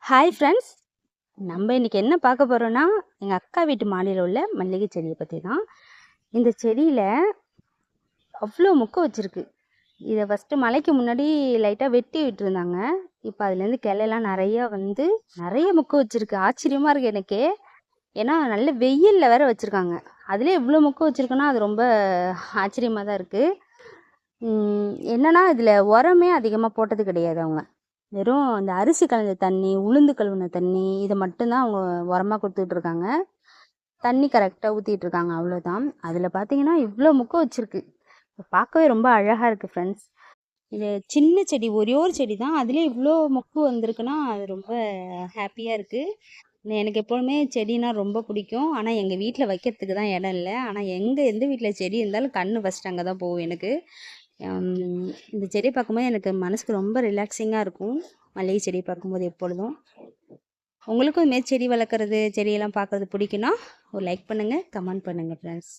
Hi friends, நம்ம இன்றைக்கி என்ன பார்க்க போகிறோன்னா எங்கள் அக்கா வீட்டு மாடியில் உள்ள மல்லிகை செடியை பற்றி தான். இந்த செடியில் அவ்வளோ மொக்கு வச்சுருக்கு. இதை ஃபஸ்ட்டு மழைக்கு முன்னாடி லைட்டாக வெட்டி விட்டுருந்தாங்க. இப்போ அதுலேருந்து கிளையெல்லாம் நிறைய மொக்கு வச்சுருக்கு. ஆச்சரியமாக இருக்குது எனக்கே. ஏன்னா நல்ல வெயிலில் வேற வச்சுருக்காங்க. அதிலே இவ்வளோ மொக்கு வச்சுருக்குன்னா அது ரொம்ப ஆச்சரியமாக தான் இருக்குது. என்னென்னா இதில் உரமே அதிகமாக போட்டது கிடையாது. அவங்க வெறும் இந்த அரிசி கலந்த தண்ணி, உளுந்து கழுவுன தண்ணி, இதை மட்டும்தான் அவங்க உரமாக கொடுத்துட்ருக்காங்க. தண்ணி கரெக்டாக ஊற்றிட்டுருக்காங்க, அவ்வளோதான். அதில் பார்த்தீங்கன்னா இவ்வளோ மொக்கு வச்சுருக்கு. பார்க்கவே ரொம்ப அழகாக இருக்குது ஃப்ரெண்ட்ஸ். இது சின்ன செடி, ஒரே ஒரு செடி தான், அதிலே இவ்வளோ மொக்கு வந்திருக்குன்னா அது ரொம்ப ஹாப்பியாக இருக்குது. எனக்கு எப்போதுமே செடினா ரொம்ப பிடிக்கும். ஆனால் எங்கள் வீட்டில் வைக்கிறதுக்கு தான் இடம் இல்லை. ஆனால் எந்த வீட்டில் செடி இருந்தாலும் கண்ணு ஃபஸ்ட்டு அங்கே தான் போகும் எனக்கு. இந்த செடியை பார்க்கும்போது எனக்கு மனசுக்கு ரொம்ப ரிலாக்ஸிங்காக இருக்கும். மல்லிகை செடி பார்க்கும்போது எப்பொழுதும். உங்களுக்கும் இதுமாரி செடி வளர்க்குறது, செடியெல்லாம் பார்க்குறது பிடிக்குன்னா ஒரு லைக் பண்ணுங்கள், கமெண்ட் பண்ணுங்கள் ஃப்ரெண்ட்ஸ்.